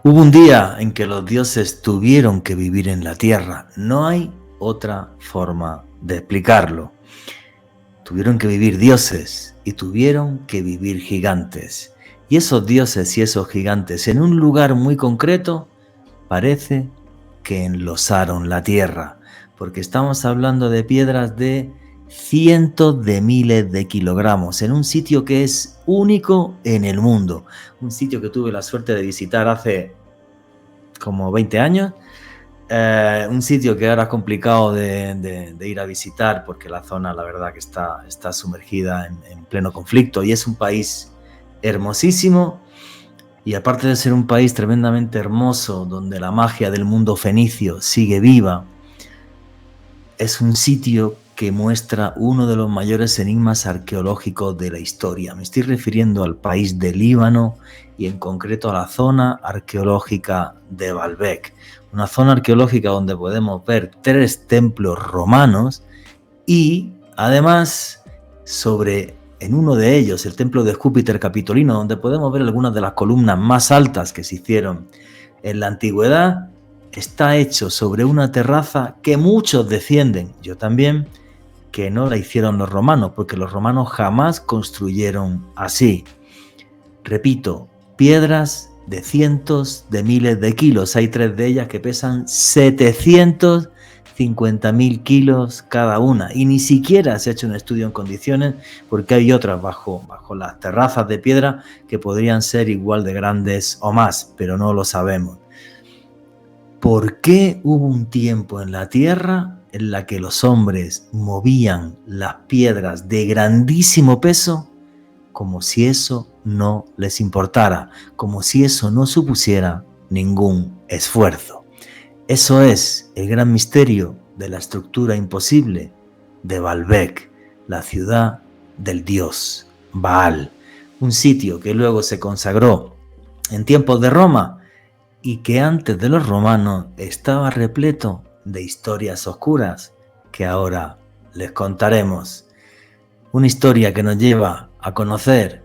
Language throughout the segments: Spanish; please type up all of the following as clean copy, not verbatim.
Hubo un día en que los dioses tuvieron que vivir en la tierra. No hay otra forma de explicarlo. Tuvieron que vivir dioses y tuvieron que vivir gigantes. Y esos dioses y esos gigantes en un lugar muy concreto parece que enlosaron la tierra, porque estamos hablando de piedras de cientos de miles de kilogramos en un sitio que es único en el mundo. Un sitio que tuve la suerte de visitar hace como 20 años. Un sitio que ahora es complicado de ir a visitar porque la zona, la verdad, que está sumergida en pleno conflicto, y es un país hermosísimo. Y aparte de ser un país tremendamente hermoso, donde la magia del mundo fenicio sigue viva, es un sitio que muestra uno de los mayores enigmas arqueológicos de la historia. Me estoy refiriendo al país de Líbano y en concreto a la zona arqueológica de Baalbek. Una zona arqueológica donde podemos ver 3 templos romanos y además en uno de ellos, el templo de Júpiter Capitolino, donde podemos ver algunas de las columnas más altas que se hicieron en la antigüedad, está hecho sobre una terraza que muchos defienden, yo también, que no la hicieron los romanos, porque los romanos jamás construyeron así. Repito, piedras de cientos de miles de kilos. Hay 3 de ellas que pesan 750.000 kilos cada una, y ni siquiera se ha hecho un estudio en condiciones, porque hay otras bajo las terrazas de piedra que podrían ser igual de grandes o más, pero no lo sabemos. ¿Por qué hubo un tiempo en la Tierra en la que los hombres movían las piedras de grandísimo peso como si eso no les importara, como si eso no supusiera ningún esfuerzo? Eso es el gran misterio de la estructura imposible de Baalbek, la ciudad del dios Baal, un sitio que luego se consagró en tiempos de Roma y que antes de los romanos estaba repleto de historias oscuras que ahora les contaremos. Una historia que nos lleva a conocer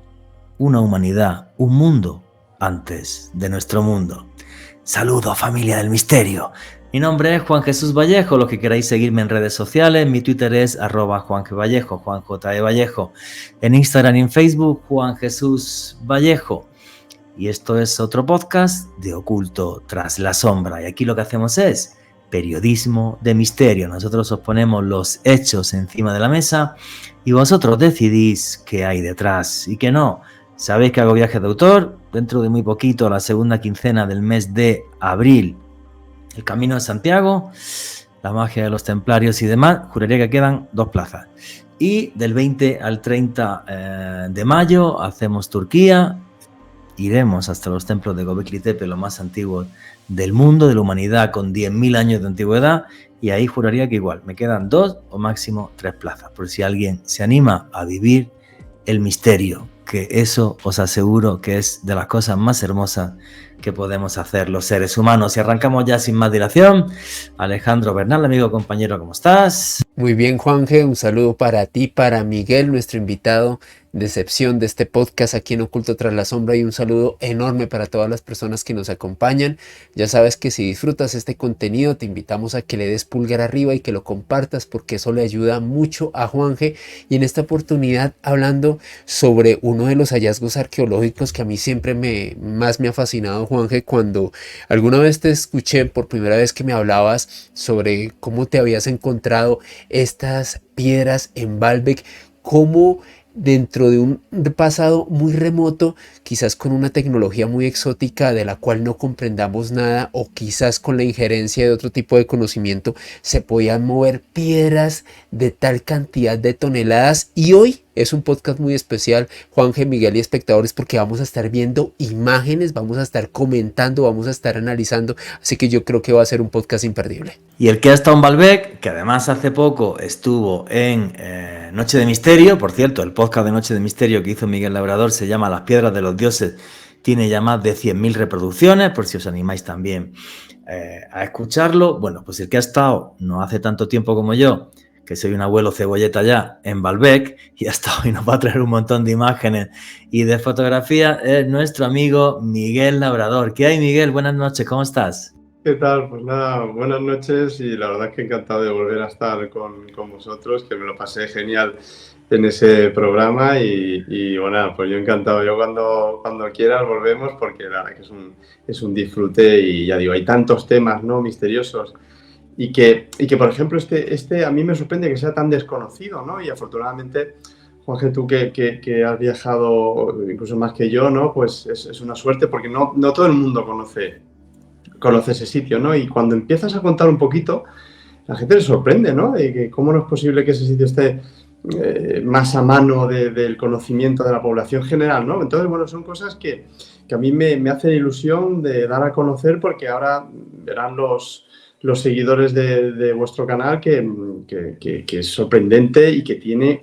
una humanidad, un mundo antes de nuestro mundo. Saludos, familia del misterio. Mi nombre es Juan Jesús Vallejo. Los que queráis seguirme en redes sociales, mi Twitter es @JuanGVallejo, Juan J. E. Vallejo. En Instagram y en Facebook, Juan Jesús Vallejo. Y esto es otro podcast de Oculto tras la sombra. Y aquí lo que hacemos es periodismo de misterio. Nosotros os ponemos los hechos encima de la mesa y vosotros decidís qué hay detrás y qué no. Sabéis que hago viajes de autor. Dentro de muy poquito, la segunda quincena del mes de abril, el Camino de Santiago, la magia de los templarios y demás. Juraría que quedan 2 plazas. Y del 20 al 30 de mayo hacemos Turquía. Iremos hasta los templos de Göbekli Tepe, los más antiguos del mundo, de la humanidad, con 10.000 años de antigüedad, y ahí juraría que igual me quedan 2 o máximo 3 plazas, por si alguien se anima a vivir el misterio, que eso os aseguro que es de las cosas más hermosas que podemos hacer los seres humanos. Y arrancamos ya sin más dilación. Alejandro Bernal, amigo, compañero, ¿cómo estás? Muy bien, Juanje, un saludo para ti, para Miguel, nuestro invitado de excepción de este podcast aquí en Oculto tras la sombra, y un saludo enorme para todas las personas que nos acompañan. Ya sabes que si disfrutas este contenido te invitamos a que le des pulgar arriba y que lo compartas, porque eso le ayuda mucho a Juanje. Y en esta oportunidad hablando sobre uno de los hallazgos arqueológicos que a mí siempre más me ha fascinado, Juanje, cuando alguna vez te escuché por primera vez que me hablabas sobre cómo te habías encontrado estas piedras en Baalbek, cómo dentro de un pasado muy remoto, quizás con una tecnología muy exótica de la cual no comprendamos nada, o quizás con la injerencia de otro tipo de conocimiento, se podían mover piedras de tal cantidad de toneladas. Y hoy es un podcast muy especial, Juanje, Miguel y espectadores, porque vamos a estar viendo imágenes, vamos a estar comentando, vamos a estar analizando, así que yo creo que va a ser un podcast imperdible. Y el que ha estado en Baalbek, que además hace poco estuvo en Noche de Misterio, por cierto, el podcast de Noche de Misterio que hizo Miguel Labrador se llama Las Piedras de los Dioses, tiene ya más de 100.000 reproducciones, por si os animáis también a escucharlo. Bueno, pues el que ha estado no hace tanto tiempo como yo, que soy un abuelo cebolleta ya, en Baalbek, y hasta hoy nos va a traer un montón de imágenes y de fotografías, es nuestro amigo Miguel Labrador. ¿Qué hay, Miguel? Buenas noches, ¿cómo estás? ¿Qué tal? Pues nada, buenas noches y la verdad es que encantado de volver a estar con vosotros, que me lo pasé genial en ese programa y bueno, pues yo encantado. Yo cuando quieras volvemos porque la verdad que es un disfrute y ya digo, hay tantos temas, ¿no?, misteriosos y que por ejemplo, este a mí me sorprende que sea tan desconocido, ¿no? Y afortunadamente, Juanje, tú que has viajado incluso más que yo, ¿no? Pues es una suerte porque no todo el mundo conoce ese sitio, ¿no? Y cuando empiezas a contar un poquito, la gente le sorprende, ¿no? De que cómo no es posible que ese sitio esté más a mano del conocimiento de la población general, ¿no? Entonces, bueno, son cosas que a mí me hacen ilusión de dar a conocer porque ahora verán los seguidores de vuestro canal que es sorprendente y que tiene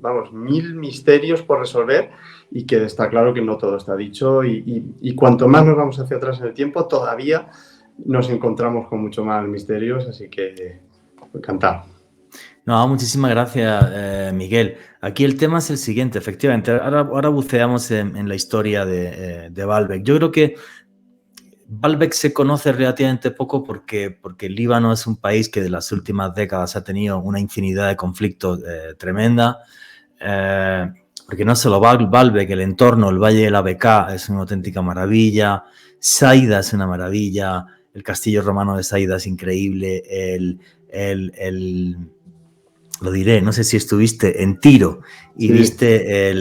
vamos, 1000 misterios por resolver y que está claro que no todo está dicho y cuanto más nos vamos hacia atrás en el tiempo, todavía nos encontramos con mucho más misterios, así que encantado. No, muchísimas gracias, Miguel. Aquí el tema es el siguiente, efectivamente. Ahora buceamos en la historia de Baalbek. Yo creo que Baalbek se conoce relativamente poco porque el Líbano es un país que de las últimas décadas ha tenido una infinidad de conflictos tremenda. Porque no solo Baalbek, el entorno, el Valle de la Bekaa es una auténtica maravilla, Saida es una maravilla, el castillo romano de Saida es increíble, lo diré, no sé si estuviste en Tiro y sí, viste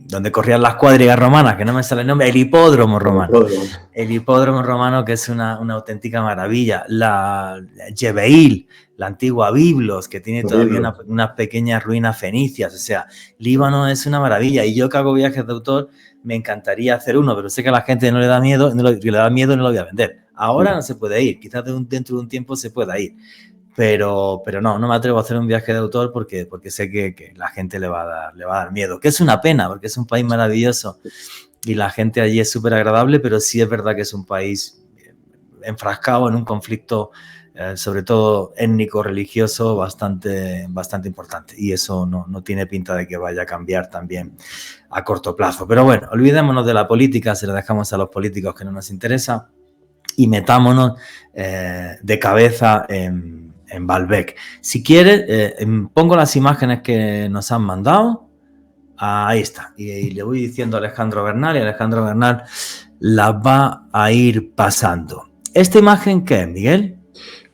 donde corrían las cuadrigas romanas, que no me sale el nombre, el hipódromo romano. El hipódromo romano, que es una auténtica maravilla. La Yebeil, la antigua Biblos, que tiene todavía unas pequeñas ruinas fenicias. O sea, Líbano es una maravilla. Y yo que hago viajes de autor, me encantaría hacer uno, pero sé que a la gente no le da miedo, no lo voy a vender. Ahora no se puede ir, quizás dentro de un tiempo se pueda ir. Pero no me atrevo a hacer un viaje de autor porque sé que la gente le va a dar miedo, que es una pena porque es un país maravilloso y la gente allí es súper agradable, pero sí es verdad que es un país enfrascado en un conflicto, sobre todo étnico-religioso, bastante importante, y eso no tiene pinta de que vaya a cambiar también a corto plazo. Pero bueno, olvidémonos de la política, se lo dejamos a los políticos que no nos interesa y metámonos de cabeza en Baalbek. Si quieres, pongo las imágenes que nos han mandado. Ahí está. Y le voy diciendo a Alejandro Bernal y Alejandro Bernal las va a ir pasando. ¿Esta imagen qué es, Miguel?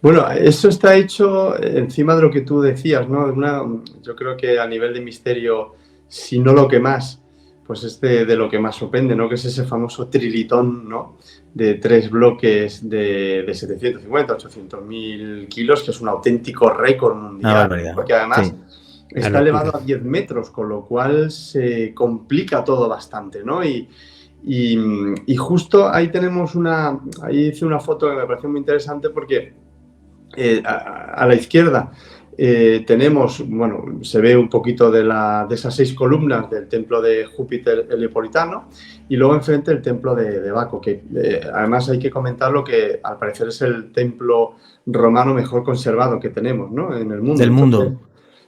Bueno, eso está hecho encima de lo que tú decías, ¿no? Yo creo que a nivel de misterio, si no lo que más, pues es de lo que más sorprende, ¿no? Que es ese famoso trilitón, ¿no? De 3 bloques de 750, 800.000 kilos, que es un auténtico récord mundial, porque además está elevado a 10 metros, con lo cual se complica todo bastante, ¿no? Y justo ahí tenemos ahí hice una foto que me pareció muy interesante porque a la izquierda tenemos, bueno, se ve un poquito de esas 6 columnas del templo de Júpiter Helipolitano y luego enfrente el templo de Baco, que además hay que comentarlo que al parecer es el templo romano mejor conservado que tenemos, ¿no?, en el mundo. Del mundo.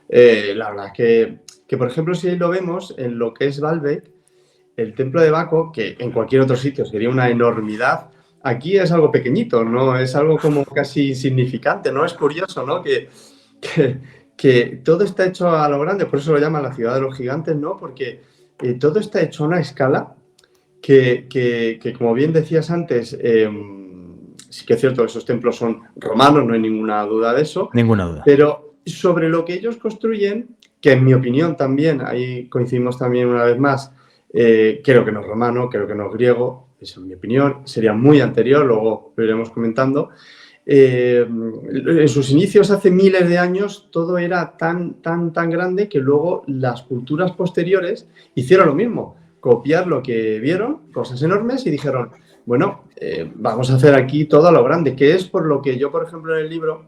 Entonces, la verdad es que, por ejemplo, si ahí lo vemos en lo que es Baalbek, el templo de Baco, que en cualquier otro sitio sería una enormidad, aquí es algo pequeñito, ¿no? Es algo como casi insignificante, ¿no? Es curioso, ¿no? Que todo está hecho a lo grande, por eso lo llaman la ciudad de los gigantes, ¿no? Porque todo está hecho a una escala que como bien decías antes, sí que es cierto que esos templos son romanos, no hay ninguna duda de eso. Ninguna duda. Pero sobre lo que ellos construyen, que en mi opinión también, ahí coincidimos también una vez más, creo que no es romano, creo que no es griego, eso en mi opinión, sería muy anterior, luego lo iremos comentando. En sus inicios, hace miles de años, todo era tan grande que luego las culturas posteriores hicieron lo mismo, copiar lo que vieron, cosas enormes, y dijeron, bueno, vamos a hacer aquí todo a lo grande, que es por lo que yo, por ejemplo, en el libro,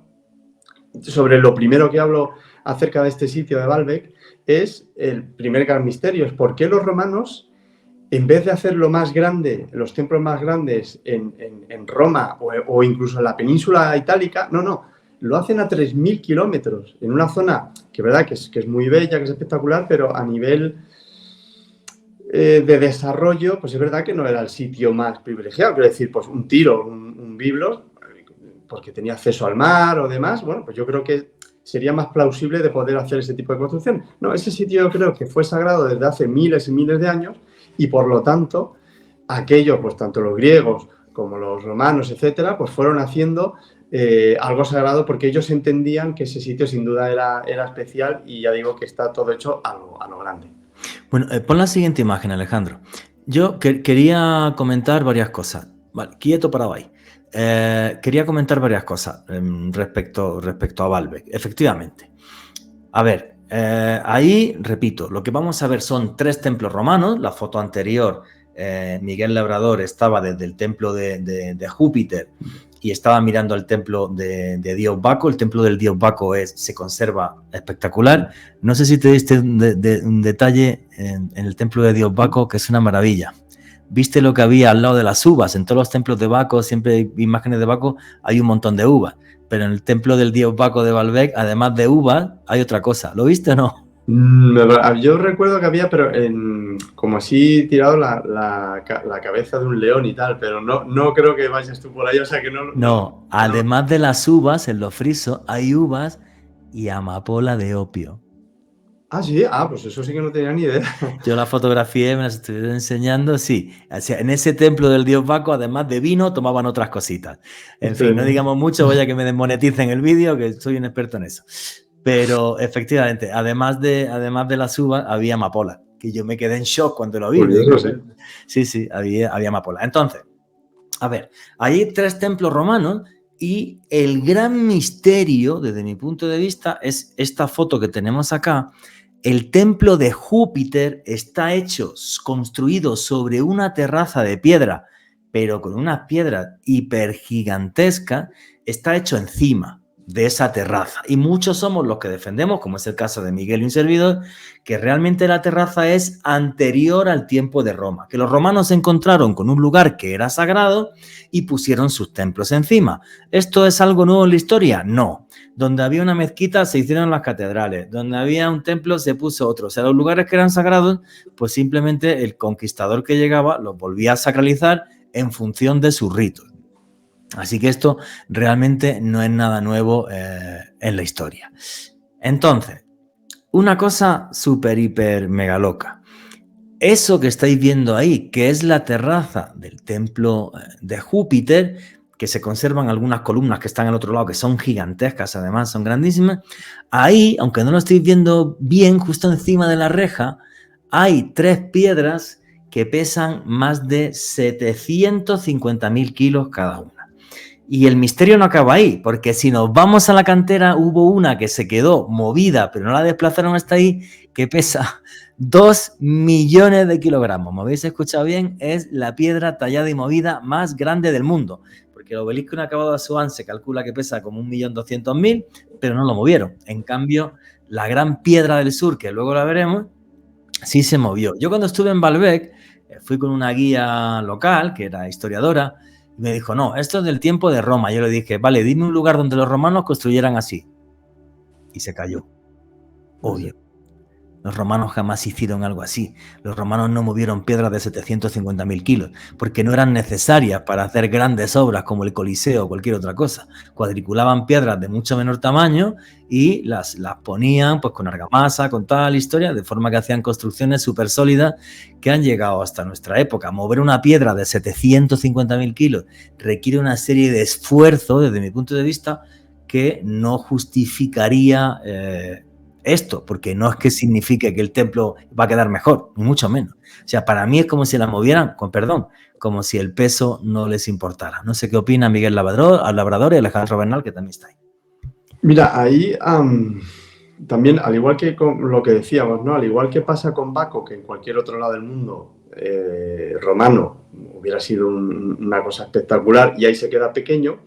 sobre lo primero que hablo acerca de este sitio de Baalbek, es el primer gran misterio, es por qué los romanos, en vez de hacer lo más grande, los templos más grandes en Roma o incluso en la península itálica, no, lo hacen a 3.000 kilómetros, en una zona que, verdad, que es muy bella, que es espectacular, pero a nivel de desarrollo, pues es verdad que no era el sitio más privilegiado. Quiero decir, pues un Tiro, un Biblos, porque tenía acceso al mar o demás, bueno, pues yo creo que sería más plausible de poder hacer ese tipo de construcción. No, ese sitio yo creo que fue sagrado desde hace miles y miles de años y por lo tanto aquellos, pues tanto los griegos como los romanos, etcétera, pues fueron haciendo algo sagrado porque ellos entendían que ese sitio sin duda era especial y ya digo que está todo hecho a lo grande. Bueno, pon la siguiente imagen, Alejandro. Yo quería comentar varias cosas. Vale, quieto parado ahí. Quería comentar varias cosas respecto a Baalbek. Efectivamente. A ver, ahí, repito, lo que vamos a ver son 3 templos romanos. La foto anterior, Miguel Labrador estaba desde el templo de Júpiter y estaba mirando el templo de Dios Baco. El templo del Dios Baco se conserva espectacular. No sé si te diste un detalle en el templo de Dios Baco, que es una maravilla. ¿Viste lo que había al lado de las uvas? En todos los templos de Baco, siempre hay imágenes de Baco, hay un montón de uvas. Pero en el templo del dios Baco de Baalbek, además de uvas, hay otra cosa. ¿Lo viste o no? Yo recuerdo que había, pero como así tirado la cabeza de un león y tal, pero no creo que vayas tú por ahí, o sea que no. No, además de las uvas, en los frisos hay uvas y amapola de opio. Ah, sí, pues eso sí que no tenía ni idea. Yo la fotografié, me las estoy enseñando, sí. O sea, en ese templo del dios Baco, además de vino, tomaban otras cositas. En fin, no digamos mucho, vaya que me desmoneticen el vídeo, que soy un experto en eso. Pero efectivamente, además de las uvas, había amapola, que yo me quedé en shock cuando lo vi. Curioso, sí. Sí, había amapola. Entonces, a ver, hay 3 templos romanos y el gran misterio, desde mi punto de vista, es esta foto que tenemos acá. El templo de Júpiter está construido sobre una terraza de piedra, pero con unas piedras hipergigantescas, está hecho encima de esa terraza. Y muchos somos los que defendemos, como es el caso de Miguel y un servidor, que realmente la terraza es anterior al tiempo de Roma, que los romanos se encontraron con un lugar que era sagrado y pusieron sus templos encima. ¿Esto es algo nuevo en la historia? No. Donde había una mezquita se hicieron las catedrales, donde había un templo se puso otro. O sea, los lugares que eran sagrados, pues simplemente el conquistador que llegaba los volvía a sacralizar en función de sus ritos. Así que esto realmente no es nada nuevo en la historia. Entonces, una cosa súper, hiper, mega loca. Eso que estáis viendo ahí, que es la terraza del templo de Júpiter, que se conservan algunas columnas que están al otro lado, que son gigantescas, además son grandísimas. Ahí, aunque no lo estéis viendo bien, justo encima de la reja, hay 3 piedras que pesan más de 750.000 kilos cada una. Y el misterio no acaba ahí, porque si nos vamos a la cantera, hubo una que se quedó movida, pero no la desplazaron hasta ahí, que pesa 2 millones de kilogramos. ¿Me habéis escuchado bien? Es la piedra tallada y movida más grande del mundo, porque el obelisco inacabado de Asuán se calcula que pesa como 1.200.000, pero no lo movieron. En cambio, la gran piedra del sur, que luego la veremos, sí se movió. Yo cuando estuve en Baalbek, fui con una guía local, que era historiadora, y me dijo, no, esto es del tiempo de Roma. Yo le dije, vale, dime un lugar donde los romanos construyeran así. Y se cayó. Obvio. Los romanos jamás hicieron algo así. Los romanos no movieron piedras de 750.000 kilos, porque no eran necesarias para hacer grandes obras como el Coliseo o cualquier otra cosa. Cuadriculaban piedras de mucho menor tamaño y las ponían pues con argamasa, con toda la historia, de forma que hacían construcciones súper sólidas que han llegado hasta nuestra época. Mover una piedra de 750.000 kilos requiere una serie de esfuerzos, desde mi punto de vista, que no justificaría esto, porque no es que signifique que el templo va a quedar mejor, ni mucho menos. O sea, para mí es como si la movieran, con perdón, como si el peso no les importara. No sé qué opina Miguel Labrador y Alejandro Bernal, que también está ahí. Mira, ahí también, al igual que con lo que decíamos, ¿no? Al igual que pasa con Baco, que en cualquier otro lado del mundo romano hubiera sido una cosa espectacular y ahí se queda pequeño,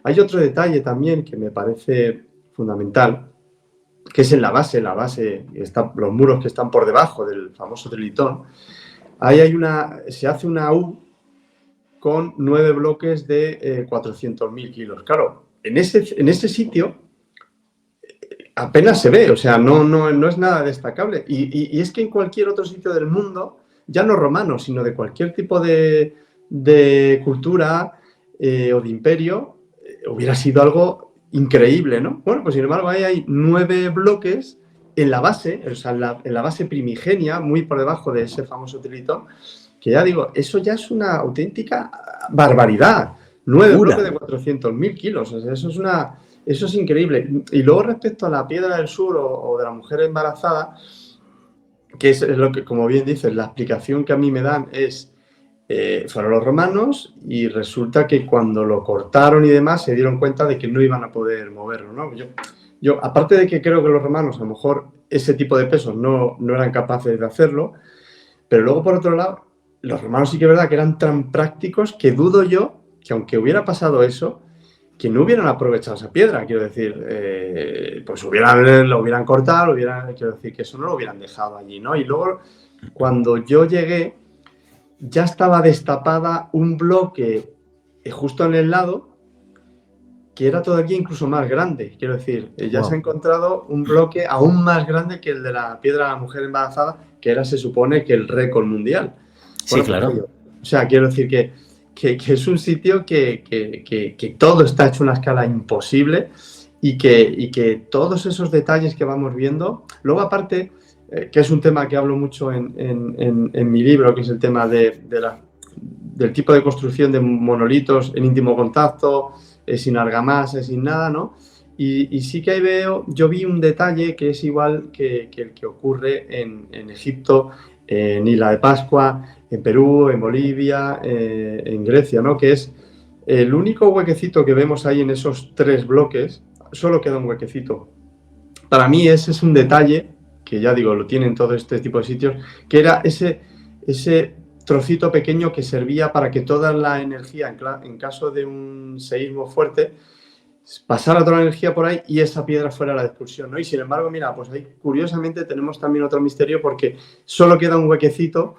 hay otro detalle también que me parece fundamental, que es en la base, los muros que están por debajo del famoso trilitón. Ahí se hace una U con 9 bloques de 400.000 kilos. Claro, en ese sitio apenas se ve, o sea, no es nada destacable. Y es que en cualquier otro sitio del mundo, ya no romano, sino de cualquier tipo de cultura o de imperio, hubiera sido algo increíble, ¿no? Bueno, pues sin embargo ahí hay 9 bloques en la base, o sea, en la base primigenia, muy por debajo de ese famoso trilitón, que ya digo, eso ya es una auténtica barbaridad. 9 bloques de 400.000 kilos, o sea, eso es increíble. Y luego respecto a la piedra del sur o de la mujer embarazada, que es lo que, como bien dices, la explicación que a mí me dan es, fueron los romanos y resulta que cuando lo cortaron y demás se dieron cuenta de que no iban a poder moverlo, ¿no? Yo, aparte de que creo que los romanos a lo mejor ese tipo de pesos no eran capaces de hacerlo, pero luego por otro lado, los romanos sí que es verdad que eran tan prácticos que dudo yo que aunque hubiera pasado eso, que no hubieran aprovechado esa piedra, quiero decir, pues lo hubieran cortado, quiero decir que eso no lo hubieran dejado allí, ¿no? Y luego, cuando yo llegué, ya estaba destapada un bloque justo en el lado, que era todavía incluso más grande, quiero decir, ya se ha encontrado un bloque aún más grande que el de la piedra de la mujer embarazada, que era, se supone, que el récord mundial. Sí, bueno, claro. O sea, quiero decir que es un sitio que todo está hecho a una escala imposible y que todos esos detalles que vamos viendo, luego aparte, que es un tema que hablo mucho en mi libro, que es el tema del tipo de construcción de monolitos en íntimo contacto, sin argamasa, sin nada, ¿no? Y sí que ahí yo vi un detalle que es igual que el que ocurre en Egipto, en Isla de Pascua, en Perú, en Bolivia, en Grecia, ¿no? Que es el único huequecito que vemos ahí en esos 3 bloques, solo queda un huequecito. Para mí ese es un detalle, que ya digo, lo tienen todo este tipo de sitios, que era ese trocito pequeño que servía para que toda la energía, en caso de un seísmo fuerte, pasara toda la energía por ahí y esa piedra fuera la expulsión, ¿no? Y sin embargo, mira, pues ahí curiosamente tenemos también otro misterio porque solo queda un huequecito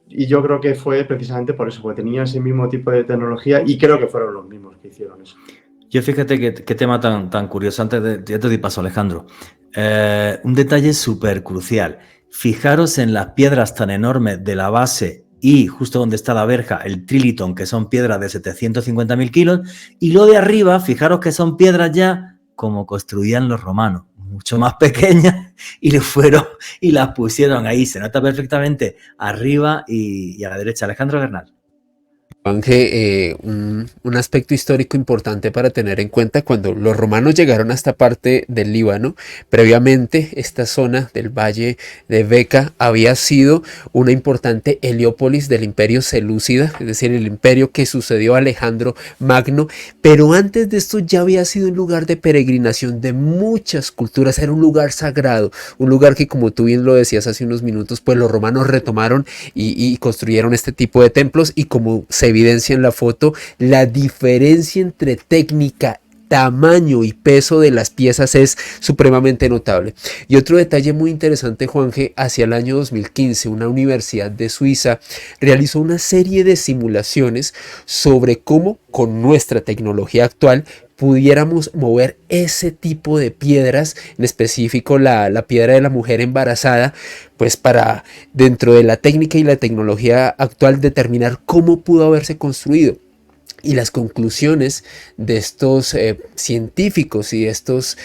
y yo creo que fue precisamente por eso, porque tenía ese mismo tipo de tecnología y creo que fueron los mismos que hicieron eso. Yo fíjate qué tema tan curioso. Antes ya te doy paso, Alejandro. Un detalle súper crucial. Fijaros en las piedras tan enormes de la base y justo donde está la verja, el trilitón, que son piedras de 750.000 kilos, y lo de arriba, fijaros que son piedras ya como construían los romanos, mucho más pequeñas, y las pusieron ahí. Se nota perfectamente arriba y a la derecha. Alejandro Bernal. Juanje, un aspecto histórico importante para tener en cuenta: cuando los romanos llegaron a esta parte del Líbano, previamente esta zona del valle de Beca había sido una importante heliópolis del imperio selúcida, es decir, el imperio que sucedió a Alejandro Magno, pero antes de esto ya había sido un lugar de peregrinación de muchas culturas, era un lugar sagrado, un lugar que, como tú bien lo decías hace unos minutos, pues los romanos retomaron y construyeron este tipo de templos, y como se evidencia en la foto, la diferencia entre técnica, tamaño y peso de las piezas es supremamente notable. Y otro detalle muy interesante, Juanje: hacia el año 2015 una universidad de Suiza realizó una serie de simulaciones sobre cómo con nuestra tecnología actual pudiéramos mover ese tipo de piedras, en específico la piedra de la mujer embarazada, pues para, dentro de la técnica y la tecnología actual, determinar cómo pudo haberse construido. Y las conclusiones de estos científicos y estos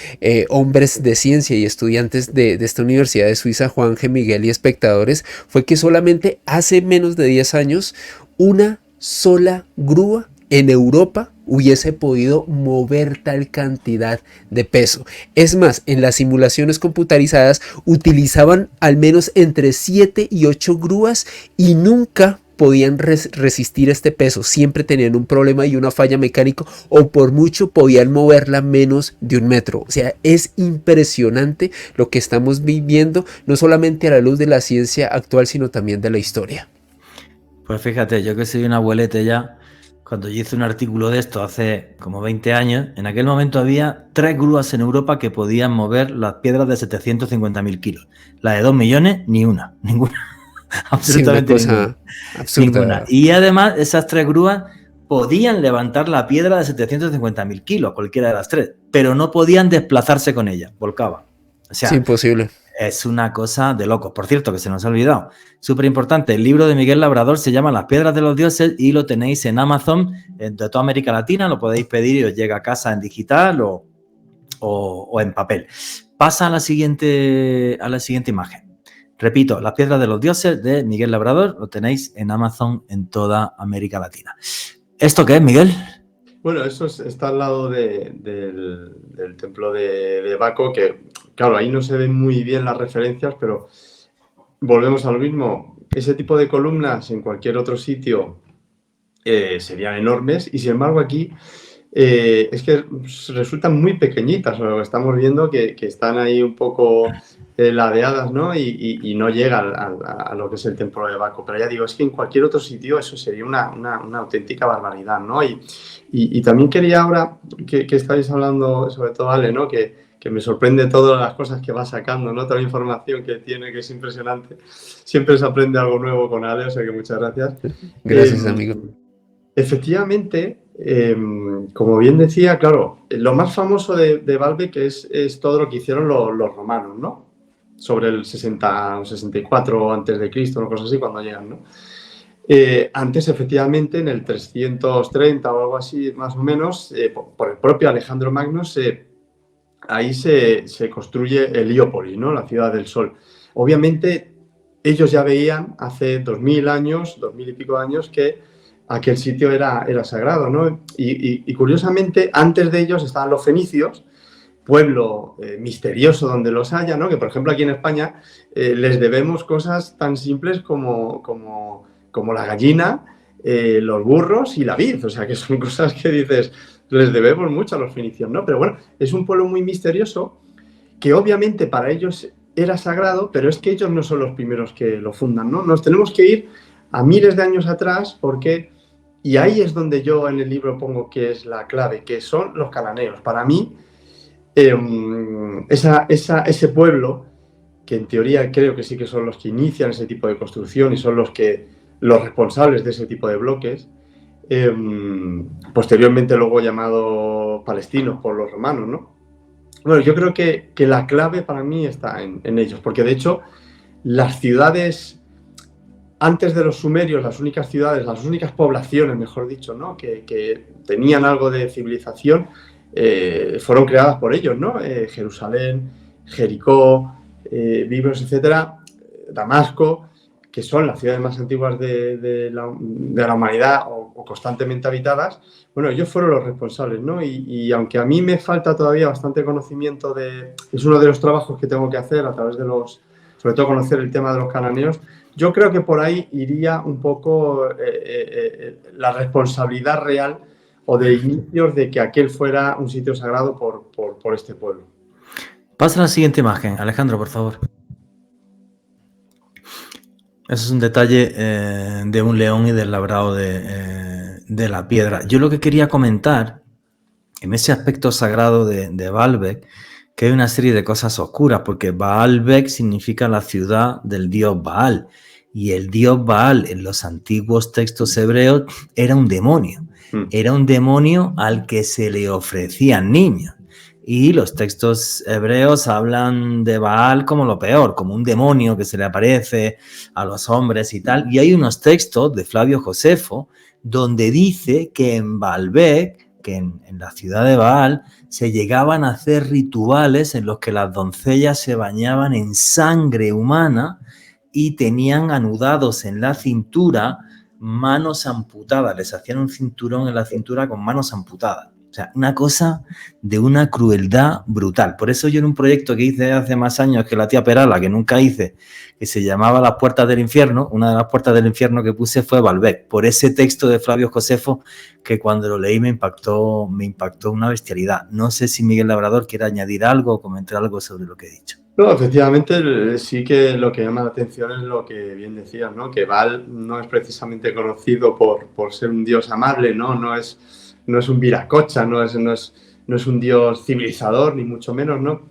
hombres de ciencia y estudiantes de esta Universidad de Suiza, Juanje, Miguel y espectadores, fue que solamente hace menos de 10 años una sola grúa en Europa hubiese podido mover tal cantidad de peso. Es más, en las simulaciones computarizadas utilizaban al menos entre 7 y 8 grúas y nunca podían resistir este peso, siempre tenían un problema y una falla mecánica, o por mucho podían moverla menos de 1 metro. O sea, es impresionante lo que estamos viviendo, no solamente a la luz de la ciencia actual, sino también de la historia. Pues fíjate, yo que soy un abuelete ya, cuando yo hice un artículo de esto hace como 20 años, en aquel momento había 3 grúas en Europa que podían mover las piedras de 750.000 kilos. La de 2 millones, ninguna. Absolutamente sí, una cosa absurda. Ninguna. Y además esas 3 grúas podían levantar la piedra de 750.000 kilos, cualquiera de las tres, pero no podían desplazarse con ella, volcaba. O sea, Es imposible. es una cosa de locos. Por cierto, que se nos ha olvidado, súper importante, el libro de Miguel Labrador se llama Las piedras de los dioses y lo tenéis en Amazon de toda América Latina, lo podéis pedir y os llega a casa en digital o en papel. Pasa a la siguiente imagen. Repito, Las piedras de los dioses de Miguel Labrador lo tenéis en Amazon en toda América Latina. ¿Esto qué es, Miguel? Bueno, eso está al lado del templo de Baco, que claro, ahí no se ven muy bien las referencias, pero volvemos a lo mismo. Ese tipo de columnas en cualquier otro sitio serían enormes y sin embargo aquí es que resultan muy pequeñitas. Lo que estamos viendo que están ahí un poco ladeadas, ¿no? Y no llegan a lo que es el templo de Baco. Pero ya digo, es que en cualquier otro sitio eso sería una auténtica barbaridad, ¿no? Y también quería ahora que estáis hablando, sobre todo Ale, ¿no? Que me sorprende todas las cosas que va sacando, ¿no? Toda la información que tiene, que es impresionante. Siempre se aprende algo nuevo con Ale, o sea que muchas gracias. Gracias, amigo. Efectivamente, como bien decía, claro, lo más famoso de Baalbek es todo lo que hicieron los romanos, ¿no? Sobre el 60 o 64 antes de Cristo, una cosa así, cuando llegan, ¿no? Antes, efectivamente, en el 330 o algo así, más o menos, por el propio Alejandro Magno, ahí se construye Heliópolis, ¿no? La ciudad del sol. Obviamente, ellos ya veían hace 2000 años, 2000 y pico años, que aquel sitio era sagrado, ¿no? Y curiosamente, antes de ellos estaban los fenicios, pueblo misterioso donde los haya, ¿no? Que, por ejemplo, aquí en España les debemos cosas tan simples como la gallina, los burros y la vid. O sea, que son cosas que dices, les debemos mucho a los fenicios, ¿no? Pero bueno, es un pueblo muy misterioso que obviamente para ellos era sagrado, pero es que ellos no son los primeros que lo fundan, ¿no? Nos tenemos que ir a miles de años atrás porque, y ahí es donde yo en el libro pongo que es la clave, que son los cananeos. Para mí, ese pueblo, que en teoría creo que sí que son los que inician ese tipo de construcción y son los responsables de ese tipo de bloques, posteriormente luego llamado palestinos por los romanos, ¿no? Bueno, yo creo que la clave para mí está en ellos, porque de hecho las ciudades antes de los sumerios, las únicas ciudades, las únicas poblaciones, mejor dicho, ¿no? que tenían algo de civilización, fueron creadas por ellos, ¿no? Jerusalén, Jericó, Biblos, etcétera, Damasco, que son las ciudades más antiguas de la humanidad o constantemente habitadas. Bueno, ellos fueron los responsables, ¿no? Y aunque a mí me falta todavía bastante conocimiento es uno de los trabajos que tengo que hacer a través de sobre todo conocer el tema de los cananeos, yo creo que por ahí iría un poco la responsabilidad real o de inicios de que aquel fuera un sitio sagrado por este pueblo. Pasa a la siguiente imagen, Alejandro, por favor. Eso es un detalle de un león y del labrado de la piedra. Yo lo que quería comentar, en ese aspecto sagrado de Baalbek, que hay una serie de cosas oscuras, porque Baalbek significa la ciudad del dios Baal. Y el dios Baal en los antiguos textos hebreos era un demonio. Era un demonio al que se le ofrecían niños. Y los textos hebreos hablan de Baal como lo peor, como un demonio que se le aparece a los hombres y tal. Y hay unos textos de Flavio Josefo donde dice que en Baalbek, que en la ciudad de Baal, se llegaban a hacer rituales en los que las doncellas se bañaban en sangre humana y tenían anudados en la cintura manos amputadas. Les hacían un cinturón en la cintura con manos amputadas. O sea, una cosa de una crueldad brutal. Por eso yo en un proyecto que hice hace más años que la tía Perala, que nunca hice, que se llamaba Las puertas del infierno, una de las puertas del infierno que puse fue Baalbek, por ese texto de Flavio Josefo que cuando lo leí me impactó una bestialidad. No sé si Miguel Labrador quiere añadir algo o comentar algo sobre lo que he dicho. No, efectivamente, sí que lo que llama la atención es lo que bien decías, ¿no? Que Baal no es precisamente conocido por ser un dios amable, ¿no? No es un viracocha, no es un dios civilizador, ni mucho menos, ¿no?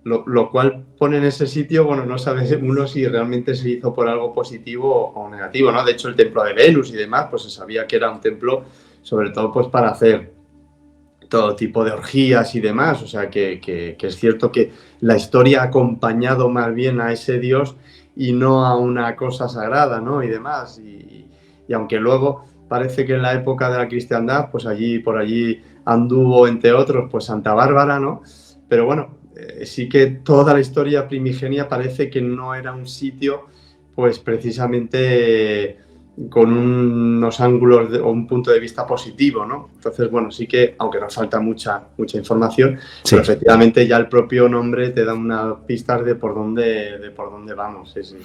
Lo cual pone en ese sitio, bueno, no sabe uno si realmente se hizo por algo positivo o negativo, ¿no? De hecho, el templo de Venus y demás, pues se sabía que era un templo sobre todo pues para hacer todo tipo de orgías y demás, o sea que es cierto que la historia ha acompañado más bien a ese dios y no a una cosa sagrada, ¿no? Y demás, y aunque luego parece que en la época de la cristiandad, pues por allí anduvo, entre otros, pues Santa Bárbara, ¿no? Pero bueno, sí que toda la historia primigenia parece que no era un sitio, pues precisamente con unos ángulos o un punto de vista positivo, ¿no? Entonces, bueno, sí que, aunque nos falta mucha información, Sí. pero efectivamente ya el propio nombre te da unas pistas de por dónde vamos. Sí.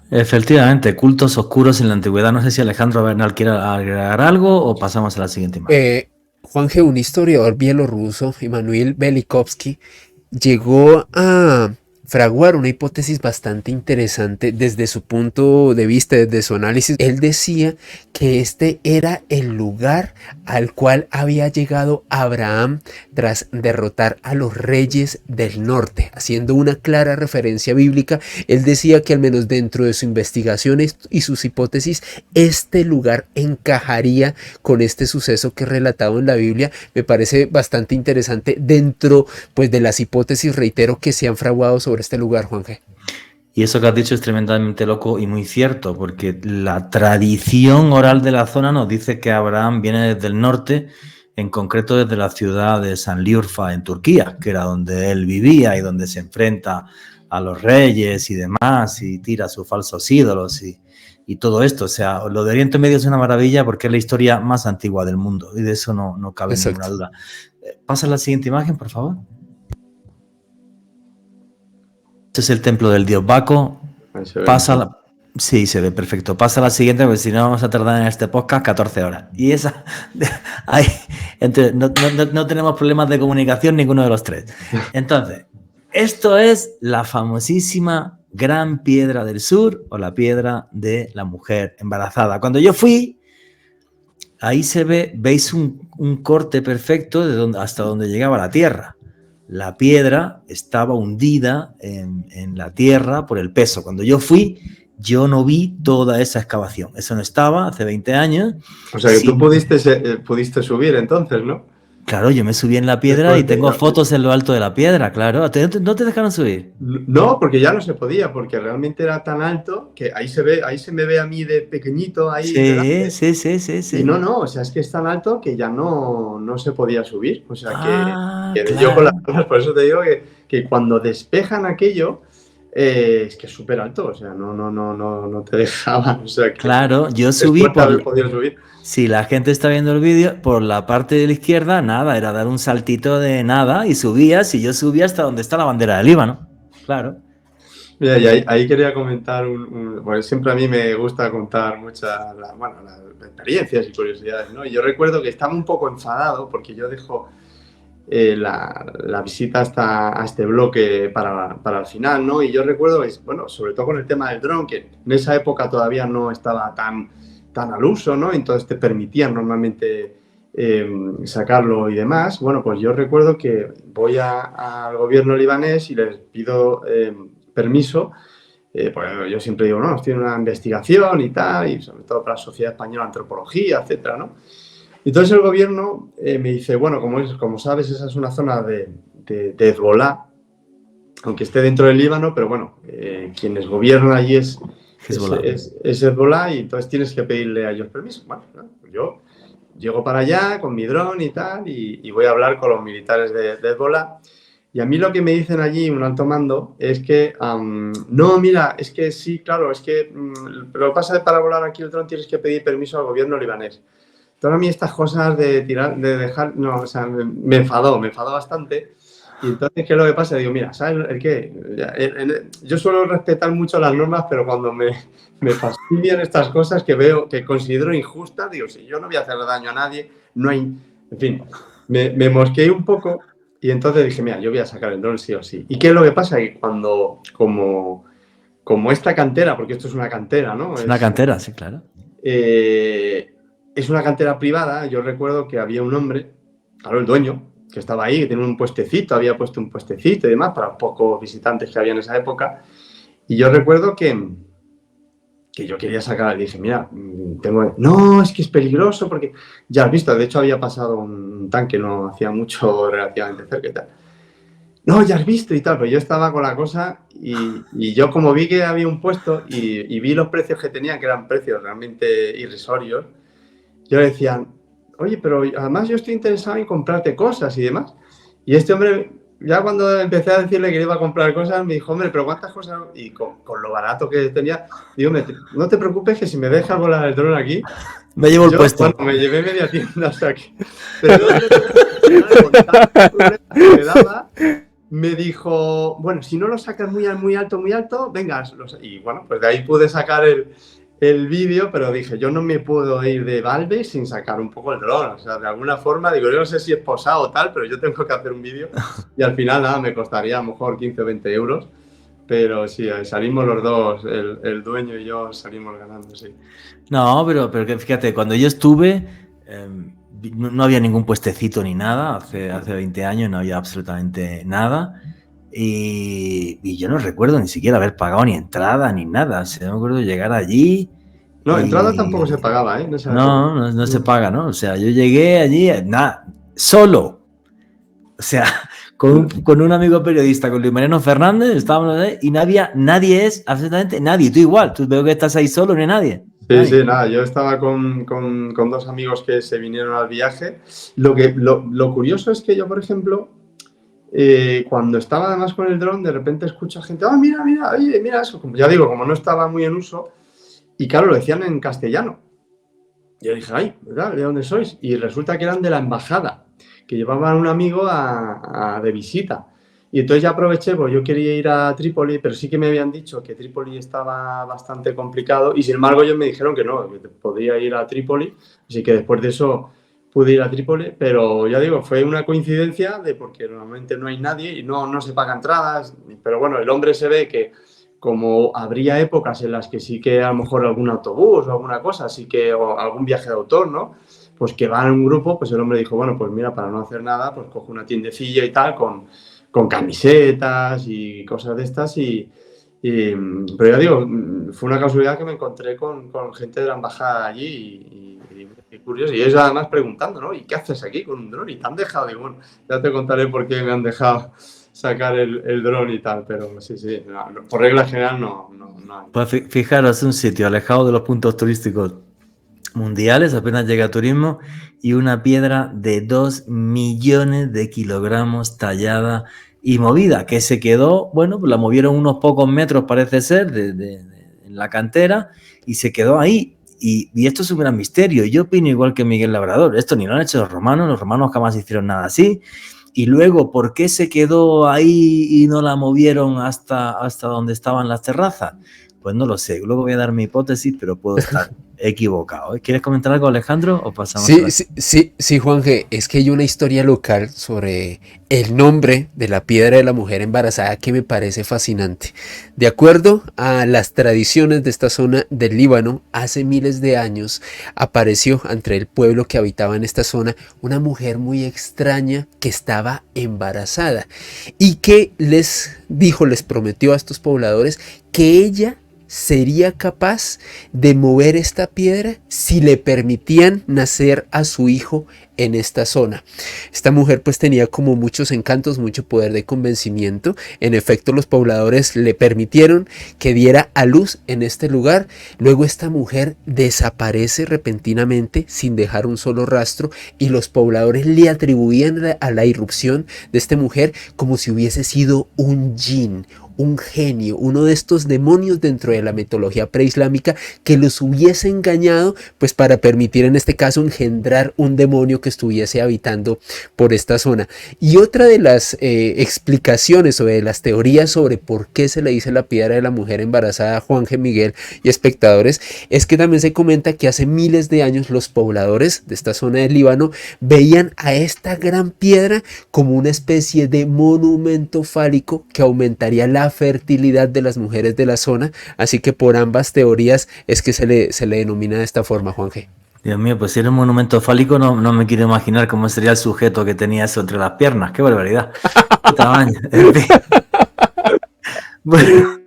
Efectivamente, cultos oscuros en la antigüedad. No sé si Alejandro Bernal quiere agregar algo o pasamos a la siguiente imagen. Juanje, un historiador bielorruso, Immanuel Velikovsky, llegó a fraguar una hipótesis bastante interesante desde su punto de vista, desde su análisis. Él decía que este era el lugar al cual había llegado Abraham tras derrotar a los reyes del norte, haciendo una clara referencia bíblica. Él decía que al menos dentro de su investigación y sus hipótesis, este lugar encajaría con este suceso que es relatado en la Biblia. Me parece bastante interesante dentro pues de las hipótesis, reitero, que se han fraguado sobre este lugar, Juanje. Y eso que has dicho es tremendamente loco y muy cierto, porque la tradición oral de la zona nos dice que Abraham viene desde el norte, en concreto desde la ciudad de Sanliurfa en Turquía, que era donde él vivía y donde se enfrenta a los reyes y demás, y tira sus falsos ídolos y todo esto. O sea, lo de Oriente Medio es una maravilla porque es la historia más antigua del mundo y de eso no cabe ninguna duda. Pasa a la siguiente imagen, por favor. Este es el templo del dios Baco. Sí, se ve perfecto. Pasa a la siguiente, porque si no vamos a tardar en este podcast 14 horas. Y esa... no tenemos problemas de comunicación ninguno de los tres. Entonces, esto es la famosísima Gran Piedra del Sur o la Piedra de la Mujer Embarazada. Cuando yo fui, ahí veis un corte perfecto de hasta donde llegaba la tierra. La piedra estaba hundida en la tierra por el peso. Cuando yo fui, yo no vi toda esa excavación. Eso no estaba hace 20 años. O sea que tú pudiste subir entonces, ¿no? Claro, yo me subí en la piedra y tengo fotos en lo alto de la piedra, claro. ¿No te dejaron subir? No, porque ya no se podía, porque realmente era tan alto que ahí se me ve a mí de pequeñito ahí. Sí. Y no, o sea, es que es tan alto que ya no se podía subir. O sea, que claro. yo con las manos, por eso te digo que cuando despejan aquello, es que es súper alto, o sea, no te dejaban. O sea, que claro, yo subí subir. Si la gente está viendo el vídeo, por la parte de la izquierda, nada, era dar un saltito de nada y subías, y yo subía hasta donde está la bandera del Líbano. Claro. Mira, y ahí quería comentar, porque siempre a mí me gusta contar muchas las experiencias y curiosidades, ¿no? Y yo recuerdo que estaba un poco enfadado porque yo dejo la visita a este bloque para el final, ¿no? Y yo recuerdo, bueno, sobre todo con el tema del dron, que en esa época todavía no estaba tan al uso, ¿no? Entonces te permitían normalmente sacarlo y demás. Bueno, pues yo recuerdo que voy al gobierno libanés y les pido permiso, pues yo siempre digo, no, estoy en una investigación y tal, y sobre todo para la Sociedad Española de Antropología, etcétera, ¿no? Entonces el gobierno me dice, bueno, como sabes, esa es una zona de Hezbolá, aunque esté dentro del Líbano, pero bueno, quienes gobiernan allí es Hezbolá, y entonces tienes que pedirle a ellos permiso. Bueno, yo llego para allá con mi dron y tal, y voy a hablar con los militares de Hezbolá. Y a mí lo que me dicen allí, un alto mando, es que, no, mira, es que sí, claro, es que lo que pasa es que para volar aquí el dron tienes que pedir permiso al gobierno libanés. Entonces a mí estas cosas de dejar, no, o sea, me enfadó bastante. Y entonces, ¿qué es lo que pasa? Digo, mira, ¿sabes el qué? Yo suelo respetar mucho las normas, pero cuando me fastidian estas cosas que veo, que considero injustas, digo, si yo no voy a hacerle daño a nadie, no hay... En fin, me mosqueé un poco y entonces dije, mira, yo voy a sacar el dron sí o sí. ¿Y qué es lo que pasa? Que cuando, como esta cantera, porque esto es una cantera, ¿no? Es una cantera, sí, claro. Es una cantera privada. Yo recuerdo que había un hombre, claro, el dueño, que estaba ahí, que tenía un puestecito, había puesto un puestecito y demás para pocos visitantes que había en esa época. Y yo recuerdo que que yo quería sacar, le dije, mira, no, es que es peligroso porque ya has visto, de hecho había pasado un tanque no hacía mucho relativamente cerca y tal. No, ya has visto y tal, pero yo estaba con la cosa y yo como vi que había un puesto y vi los precios que tenían, que eran precios realmente irrisorios, yo le decía, oye, pero además yo estoy interesado en comprarte cosas y demás. Y este hombre, ya cuando empecé a decirle que le iba a comprar cosas, me dijo, hombre, pero ¿cuántas cosas? Y con lo barato que tenía, digo, no te preocupes que si me dejas volar el dron aquí, me llevo el puesto. Bueno, me llevé media tienda hasta aquí. Pero con tantos problemas que me daba, me dijo, bueno, si no lo sacas muy alto, venga. Y bueno, pues de ahí pude sacar el vídeo, pero dije, yo no me puedo ir de Valve sin sacar un poco el dron. O sea, de alguna forma, digo, yo no sé si es posado o tal, pero yo tengo que hacer un vídeo. Y al final, nada, me costaría a lo mejor 15 o 20 euros. Pero sí, salimos los dos, el dueño y yo salimos ganando, sí. No, pero que fíjate, cuando yo estuve, no había ningún puestecito ni nada, hace 20 años no había absolutamente nada. Y yo no recuerdo ni siquiera haber pagado ni entrada ni nada. O sea, no me acuerdo de llegar allí. No, entrada tampoco se pagaba, ¿eh? No se paga, ¿no? O sea, yo llegué allí, nada, solo. O sea, con un amigo periodista, con Luis Mariano Fernández, estábamos ahí y absolutamente nadie. Tú igual, tú veo que estás ahí solo, no hay nadie. Sí, nada, yo estaba con dos amigos que se vinieron al viaje. Lo curioso es que yo, por ejemplo, cuando estaba además con el dron, de repente escucho a gente, mira eso. Ya digo, como no estaba muy en uso, y claro, lo decían en castellano. Yo dije, ay, ¿verdad? ¿De dónde sois? Y resulta que eran de la embajada, que llevaban a un amigo de visita. Y entonces ya aproveché, pues yo quería ir a Trípoli, pero sí que me habían dicho que Trípoli estaba bastante complicado y sin embargo ellos me dijeron que no, que podía ir a Trípoli, así que después de eso pude ir a Trípoli, pero ya digo, fue una coincidencia porque normalmente no hay nadie y no se paga entradas, pero bueno, el hombre se ve que como habría épocas en las que sí que a lo mejor algún autobús o alguna cosa, o algún viaje de autor, ¿no? Pues que va en un grupo, pues el hombre dijo, bueno, pues mira, para no hacer nada, pues cojo una tiendecilla y tal con camisetas y cosas de estas pero ya digo, fue una casualidad que me encontré con gente de la embajada allí y curioso, y ellos además preguntando, ¿no? ¿Y qué haces aquí con un dron? ¿Y te han dejado? Digo, bueno, ya te contaré por qué me han dejado sacar el dron y tal, pero sí, por regla general no hay. Pues fijaros, un sitio alejado de los puntos turísticos mundiales, apenas llega a turismo, y una piedra de 2 millones de kilogramos tallada y movida, que se quedó, bueno, pues la movieron unos pocos metros, parece ser, en la cantera, y se quedó ahí. Y esto es un gran misterio. Yo opino igual que Miguel Labrador. Esto ni lo han hecho los romanos jamás hicieron nada así. Y luego, ¿por qué se quedó ahí y no la movieron hasta donde estaban las terrazas? Pues no lo sé. Luego voy a dar mi hipótesis, pero puedo estar equivocado. ¿Quieres comentar algo, Alejandro? ¿O pasamos Sí, Juanje, es que hay una historia local sobre el nombre de la piedra de la mujer embarazada que me parece fascinante. De acuerdo a las tradiciones de esta zona del Líbano, hace miles de años apareció entre el pueblo que habitaba en esta zona una mujer muy extraña que estaba embarazada y que les prometió a estos pobladores que ella sería capaz de mover esta piedra si le permitían nacer a su hijo en esta zona. Esta mujer pues tenía como muchos encantos, mucho poder de convencimiento. En efecto, los pobladores le permitieron que diera a luz en este lugar. Luego esta mujer desaparece repentinamente sin dejar un solo rastro y los pobladores le atribuían a la irrupción de esta mujer como si hubiese sido un jinn, un genio, uno de estos demonios dentro de la mitología preislámica que los hubiese engañado pues para permitir en este caso engendrar un demonio que estuviese habitando por esta zona. Y otra de las explicaciones o de las teorías sobre por qué se le dice la piedra de la mujer embarazada a Juanje, Miguel y espectadores es que también se comenta que hace miles de años los pobladores de esta zona del Líbano veían a esta gran piedra como una especie de monumento fálico que aumentaría la fertilidad de las mujeres de la zona, así que por ambas teorías es que se le denomina de esta forma, Juanje. Dios mío, pues si era un monumento fálico no me quiero imaginar cómo sería el sujeto que tenía eso entre las piernas. ¡Qué barbaridad! ¡Qué tamaño! En fin. Bueno,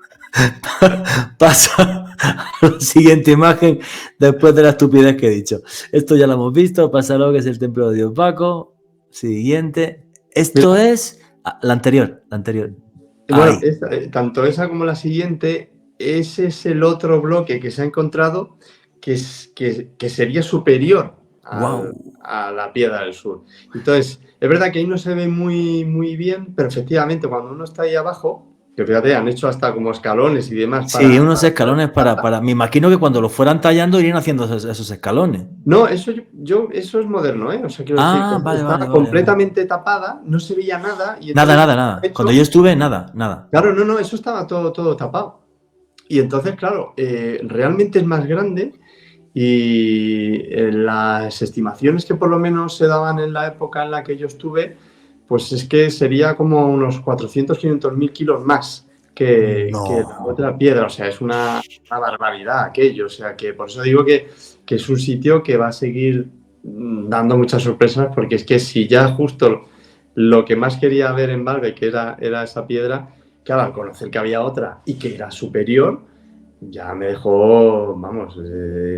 La siguiente imagen, después de la estupidez que he dicho. Esto ya lo hemos visto, pasa lo que es el templo de Dios Baco. Siguiente. Esto es la anterior. Bueno, Ahí. tanto esa como la siguiente, ese es el otro bloque que se ha encontrado que sería superior a la Piedra del Sur. Entonces, es verdad que ahí no se ve muy, muy bien, pero efectivamente cuando uno está ahí abajo, que fíjate, han hecho hasta como escalones y demás. Sí, unos escalones para... Me imagino que cuando lo fueran tallando irían haciendo esos escalones. No, eso eso es moderno, ¿eh? O sea, quiero decir que estaba completamente tapada, no se veía nada. Y nada. Cuando yo estuve, nada. Claro, no, eso estaba todo tapado. Y entonces, claro, realmente es más grande y las estimaciones que por lo menos se daban en la época en la que yo estuve, pues es que sería como unos 400, 500 mil kilos más que la otra piedra. O sea, es una barbaridad aquello. O sea, que por eso digo que es un sitio que va a seguir dando muchas sorpresas, porque es que si ya justo lo que más quería ver en Valve, que era esa piedra, claro, al conocer que había otra y que era superior, ya me dejó, vamos,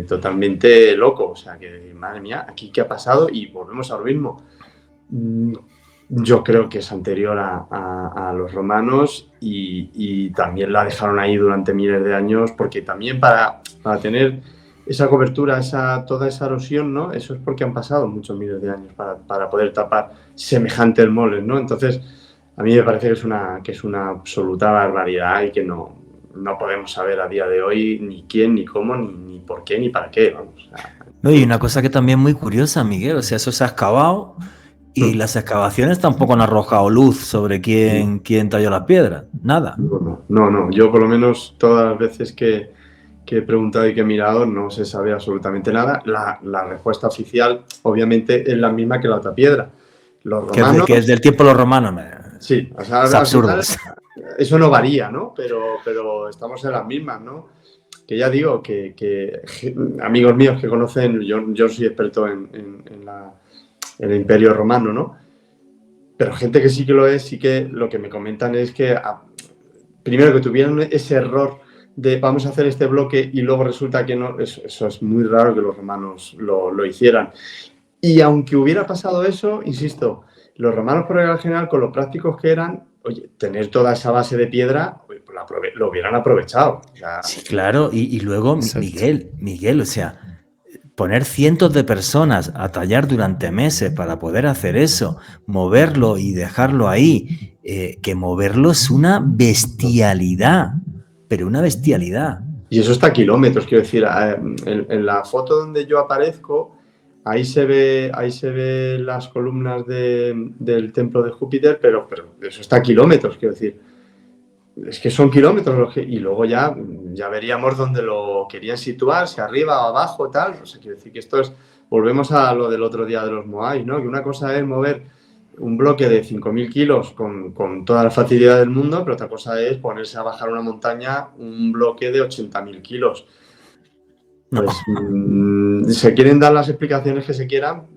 totalmente loco. O sea, que madre mía, ¿aquí qué ha pasado? Y volvemos a lo mismo. Yo creo que es anterior a los romanos y también la dejaron ahí durante miles de años, porque también para tener esa cobertura, toda esa erosión, ¿no? Eso es porque han pasado muchos miles de años para poder tapar semejantes moles, ¿no? Entonces, a mí me parece que es una absoluta barbaridad y que no podemos saber a día de hoy ni quién, ni cómo, ni por qué, ni para qué, vamos. O sea, no, y una cosa que también es muy curiosa, Miguel, o sea, eso se ha excavado y las excavaciones tampoco han arrojado luz sobre quién talló las piedras, nada. No, yo por lo menos todas las veces que he preguntado y que he mirado no se sabe absolutamente nada. La respuesta oficial obviamente es la misma que la otra piedra. Los romanos, que es del tiempo de los romanos. Sí, o sea, es absurdo. Eso no varía, ¿no? Pero estamos en las mismas, ¿no? Que ya digo que amigos míos que conocen, yo soy experto en el Imperio Romano, ¿no? Pero gente que sí que lo es, sí que lo que me comentan es que primero que tuvieron ese error de vamos a hacer este bloque y luego resulta que no, eso es muy raro que los romanos lo hicieran. Y aunque hubiera pasado eso, insisto, los romanos por regla general, con lo prácticos que eran, oye, tener toda esa base de piedra, pues lo hubieran aprovechado. O sea, sí, claro, y luego, Miguel, o sea, poner cientos de personas a tallar durante meses para poder hacer eso, moverlo y dejarlo ahí, que moverlo es una bestialidad, pero una bestialidad. Y eso está a kilómetros, quiero decir, en la foto donde yo aparezco, ahí se ve las columnas del templo de Júpiter, pero eso está a kilómetros, quiero decir. Es que son kilómetros y luego ya veríamos dónde lo querían situar, si arriba o abajo, tal. O sea, quiero decir que volvemos a lo del otro día de los Moai, ¿no? Que una cosa es mover un bloque de 5.000 kilos con toda la facilidad del mundo, pero otra cosa es ponerse a bajar una montaña un bloque de 80.000 kilos. Pues se quieren dar las explicaciones que se quieran,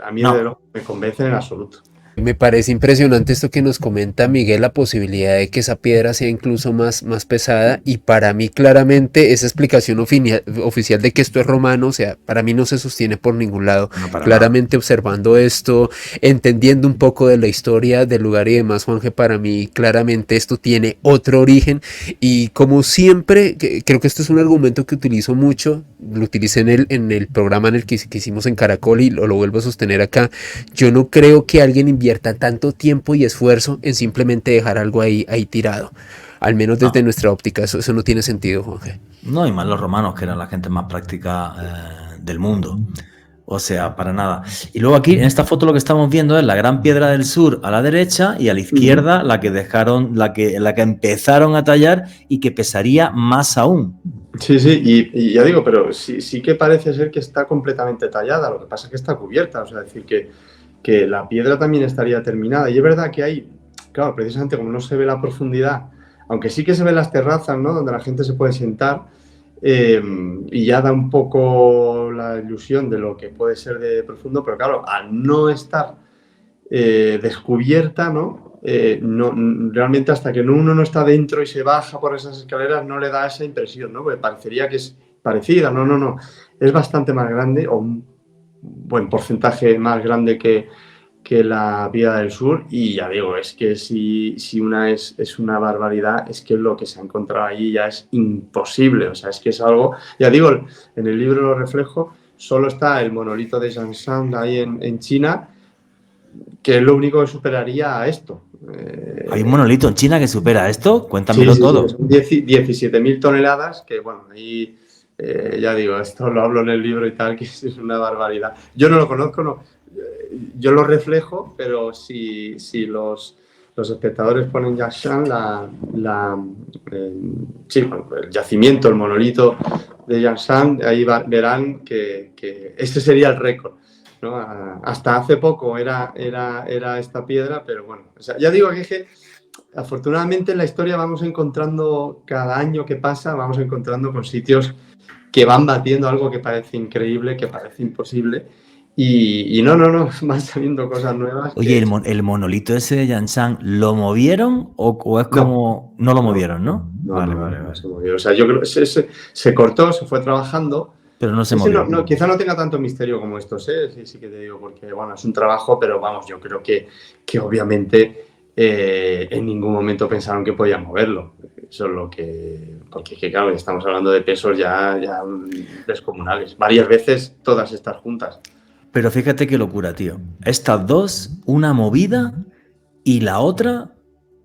a mí de lo me convencen en absoluto. Me parece impresionante esto que nos comenta Miguel, la posibilidad de que esa piedra sea incluso más pesada, y para mí claramente esa explicación oficial de que esto es romano, o sea, para mí no se sostiene por ningún lado. Claramente observando esto, entendiendo un poco de la historia del lugar y demás, Juanje, para mí claramente esto tiene otro origen, y como siempre, creo que esto es un argumento que utilizo mucho, lo utilicé en el programa en el que hicimos en Caracol y lo vuelvo a sostener acá. Yo no creo que alguien invierta tanto tiempo y esfuerzo en simplemente dejar algo ahí tirado, al menos desde nuestra óptica. Eso no tiene sentido, Juanje. No, y más los romanos, que eran la gente más práctica del mundo. O sea, para nada. Y luego aquí, en esta foto, lo que estamos viendo es la Gran Piedra del Sur a la derecha y a la izquierda la que dejaron, la que empezaron a tallar y que pesaría más aún. Sí, y ya digo, pero sí que parece ser que está completamente tallada. Lo que pasa es que está cubierta, o sea, decir que la piedra también estaría terminada. Y es verdad que hay, claro, precisamente como no se ve la profundidad, aunque sí que se ven las terrazas, ¿no? Donde la gente se puede sentar, y ya da un poco la ilusión de lo que puede ser de profundo, pero claro, al no estar descubierta, ¿no? realmente hasta que uno no está dentro y se baja por esas escaleras no le da esa impresión, ¿no? Porque parecería que es parecida, no, es bastante más grande o un buen porcentaje más grande que la Piedra del Sur, y ya digo, es que si una es una barbaridad, es que lo que se ha encontrado allí ya es imposible, o sea, es que es algo, ya digo, en el libro lo reflejo, solo está el monolito de Yanshan ahí en China, que es lo único que superaría a esto. ¿Hay un monolito en China que supera esto? Cuéntamelo Sí, todo. son 17.000 toneladas, que bueno, ahí ya digo, esto lo hablo en el libro y tal, que es una barbaridad. Yo no lo conozco, no. Yo lo reflejo, pero si los espectadores ponen Yanshan, el yacimiento, el monolito de Yanshan, ahí verán que este sería el récord, ¿no? Hasta hace poco era esta piedra, pero bueno, o sea, ya digo que afortunadamente en la historia vamos encontrando, cada año que pasa, vamos encontrando con sitios que van batiendo algo que parece increíble, que parece imposible. Y no, van saliendo cosas nuevas. Oye, el monolito ese de Yanshan, ¿lo movieron o es como... No lo movieron, ¿no? Vale. No se movió. O sea, yo creo que se cortó, se fue trabajando. Pero no se movió. Quizá no tenga tanto misterio como estos, ¿eh? Sí que te digo, porque bueno, es un trabajo, pero vamos, yo creo que obviamente en ningún momento pensaron que podían moverlo. Eso es lo que... Porque claro, estamos hablando de pesos ya descomunales. Varias veces todas estas juntas. Pero fíjate qué locura, tío. Estas dos, una movida y la otra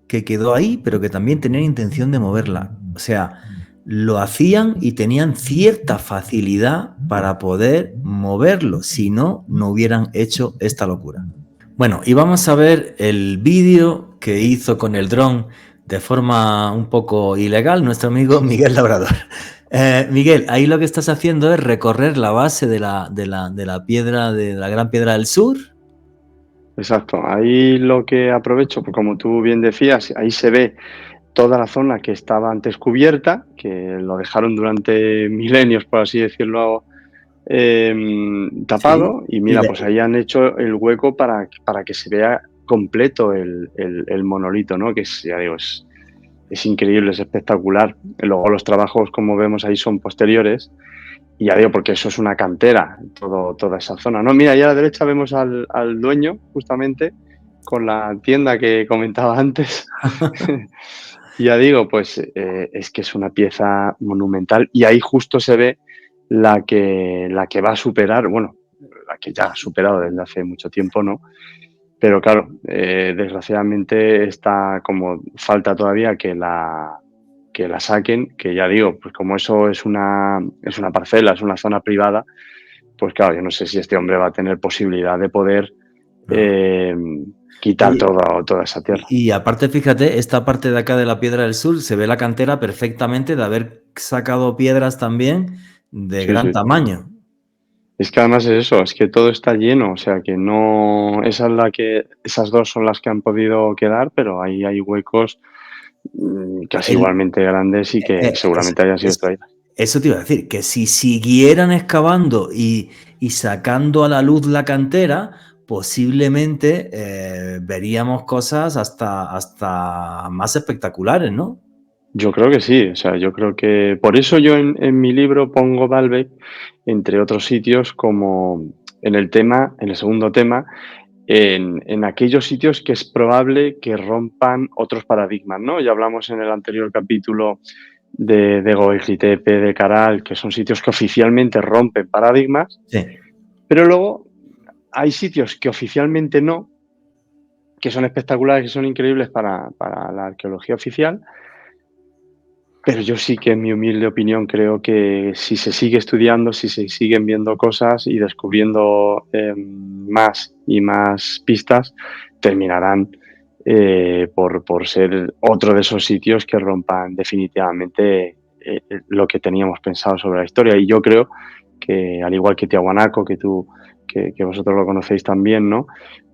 que quedó ahí, pero que también tenían intención de moverla. O sea, lo hacían y tenían cierta facilidad para poder moverlo. Si no, no hubieran hecho esta locura. Bueno, y vamos a ver el vídeo que hizo con el dron de forma un poco ilegal nuestro amigo Miguel Labrador. Miguel, ahí lo que estás haciendo es recorrer la base de la piedra, de la Gran Piedra del Sur. Exacto, ahí lo que aprovecho, pues como tú bien decías, ahí se ve toda la zona que estaba antes cubierta, que lo dejaron durante milenios, por así decirlo, tapado, Sí. y mira, pues ahí han hecho el hueco para que se vea completo el monolito, ¿no? Que es, ya digo, es increíble, es espectacular. Luego los trabajos, como vemos ahí, son posteriores. Y ya digo, porque eso es una cantera, toda esa zona, ¿no? Mira, ahí a la derecha vemos al dueño, justamente, con la tienda que comentaba antes. Y ya digo, pues es que es una pieza monumental. Y ahí justo se ve la que va a superar, bueno, la que ya ha superado desde hace mucho tiempo, ¿no? Pero claro, desgraciadamente está como falta todavía que la saquen, que ya digo, pues como eso es una parcela, es una zona privada, pues claro, yo no sé si este hombre va a tener posibilidad de poder quitar toda esa tierra. Y aparte, fíjate, esta parte de acá de la Piedra del Sur se ve la cantera perfectamente de haber sacado piedras también de gran tamaño. Es que además es eso, es que todo está lleno, o sea que no, esas dos son las que han podido quedar, pero ahí hay huecos casi igualmente grandes y que seguramente hayan sido extraídas. Eso te iba a decir, que si siguieran excavando y sacando a la luz la cantera, posiblemente veríamos cosas hasta más espectaculares, ¿no? Yo creo que sí, o sea, yo creo que por eso yo en mi libro pongo Baalbek, entre otros sitios, como en el segundo tema, en aquellos sitios que es probable que rompan otros paradigmas, ¿no? Ya hablamos en el anterior capítulo de Göbekli Tepe, de Caral, que son sitios que oficialmente rompen paradigmas, sí. Pero luego hay sitios que oficialmente no, que son espectaculares, que son increíbles para la arqueología oficial, pero yo sí que en mi humilde opinión creo que si se sigue estudiando, si se siguen viendo cosas y descubriendo más y más pistas, terminarán por ser otro de esos sitios que rompan definitivamente lo que teníamos pensado sobre la historia. Y yo creo que, al igual que Tiahuanaco, que vosotros lo conocéis también, ¿no?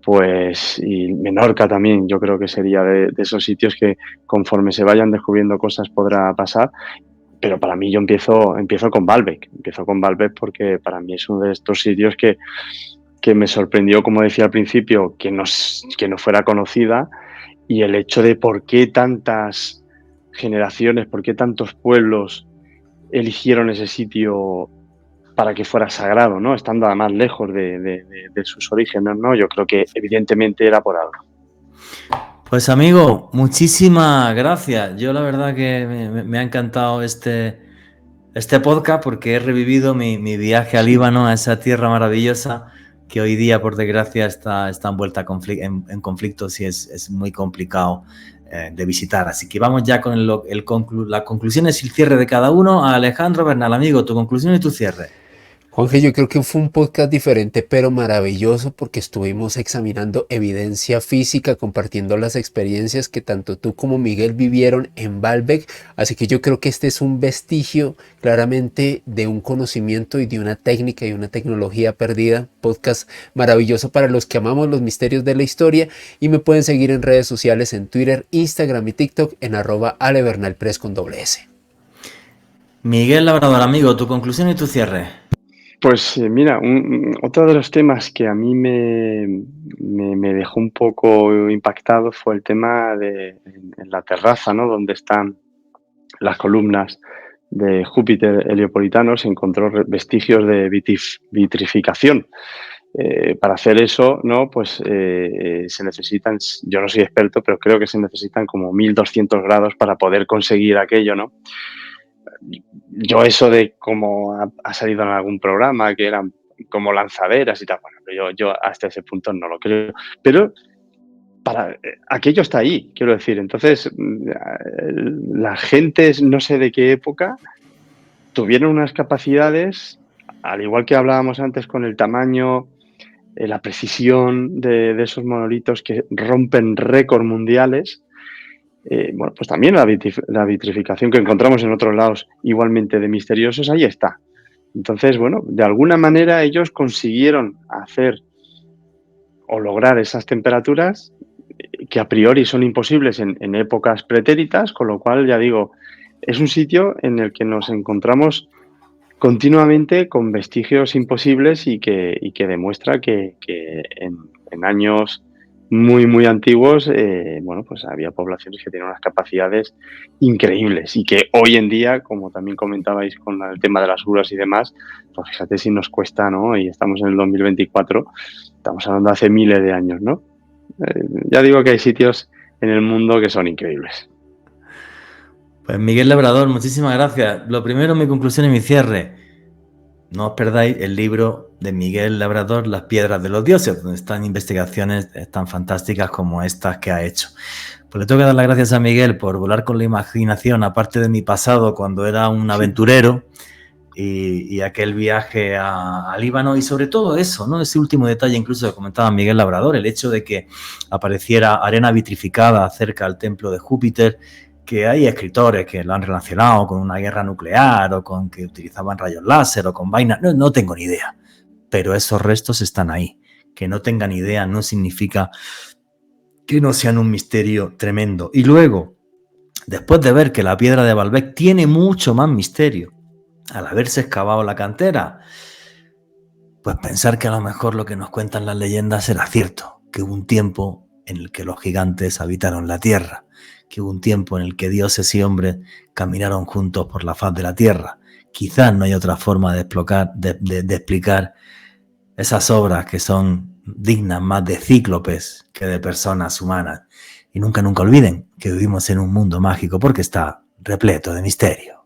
Pues, y Menorca también, yo creo que sería de esos sitios que conforme se vayan descubriendo cosas podrá pasar. Pero para mí yo empiezo con Baalbek. Empiezo con Baalbek porque para mí es uno de estos sitios que me sorprendió, como decía al principio, que no fuera conocida y el hecho de por qué tantas generaciones, por qué tantos pueblos eligieron ese sitio para que fuera sagrado, ¿no? Estando además lejos de sus orígenes, ¿no? Yo creo que evidentemente era por algo. Pues amigo, muchísimas gracias. Yo la verdad que me ha encantado este podcast porque he revivido mi viaje al Líbano, a esa tierra maravillosa que hoy día, por desgracia, está envuelta en conflictos y es muy complicado de visitar. Así que vamos ya con las conclusiones y el cierre de cada uno. Alejandro Bernal, amigo, tu conclusión y tu cierre. Juanje, yo creo que fue un podcast diferente pero maravilloso porque estuvimos examinando evidencia física, compartiendo las experiencias que tanto tú como Miguel vivieron en Baalbek, así que yo creo que este es un vestigio claramente de un conocimiento y de una técnica y una tecnología perdida. Podcast maravilloso para los que amamos los misterios de la historia, y me pueden seguir en redes sociales, en Twitter, Instagram y TikTok en @alebernalpress con @S. Miguel Labrador, amigo, tu conclusión y tu cierre. Pues mira, otro de los temas que a mí me dejó un poco impactado fue el tema en la terraza, ¿no? Donde están las columnas de Júpiter Heliopolitano, se encontró vestigios de vitrificación. Para hacer eso, ¿no? Pues se necesitan, yo no soy experto, pero creo que se necesitan como 1200 grados para poder conseguir aquello, ¿no? Yo eso de cómo ha salido en algún programa, que eran como lanzaderas y tal, bueno, yo hasta ese punto no lo creo. Pero aquello está ahí, quiero decir. Entonces, las gentes, no sé de qué época, tuvieron unas capacidades, al igual que hablábamos antes con el tamaño, la precisión de esos monolitos que rompen récords mundiales. Bueno, pues también la vitrificación que encontramos en otros lados igualmente de misteriosos, ahí está. Entonces, bueno, de alguna manera ellos consiguieron hacer o lograr esas temperaturas que a priori son imposibles en épocas pretéritas, con lo cual, ya digo, es un sitio en el que nos encontramos continuamente con vestigios imposibles y que demuestra que en años muy antiguos, bueno, pues había poblaciones que tenían unas capacidades increíbles y que hoy en día, como también comentabais con el tema de las uras y demás, pues fíjate si nos cuesta, ¿no? Y estamos en el 2024, estamos hablando de hace miles de años, ¿no? Ya digo que hay sitios en el mundo que son increíbles. Pues Miguel Labrador, muchísimas gracias. Lo primero, mi conclusión y mi cierre. No os perdáis el libro de Miguel Labrador, Las piedras de los dioses, donde están investigaciones tan fantásticas como estas que ha hecho. Pues le tengo que dar las gracias a Miguel por volar con la imaginación, aparte de mi pasado cuando era un aventurero y aquel viaje al Líbano, y sobre todo eso, ¿no? Ese último detalle incluso que comentaba Miguel Labrador, el hecho de que apareciera arena vitrificada cerca al templo de Júpiter, que hay escritores que lo han relacionado con una guerra nuclear o con que utilizaban rayos láser o con vainas. No tengo ni idea, pero esos restos están ahí. Que no tengan idea no significa que no sean un misterio tremendo. Y luego, después de ver que la piedra de Baalbek tiene mucho más misterio, al haberse excavado la cantera, pues pensar que a lo mejor lo que nos cuentan las leyendas era cierto, que hubo un tiempo en el que los gigantes habitaron la tierra, que hubo un tiempo en el que dioses y hombres caminaron juntos por la faz de la tierra. Quizás no hay otra forma de explicar esas obras que son dignas más de cíclopes que de personas humanas. Y nunca olviden que vivimos en un mundo mágico porque está repleto de misterio.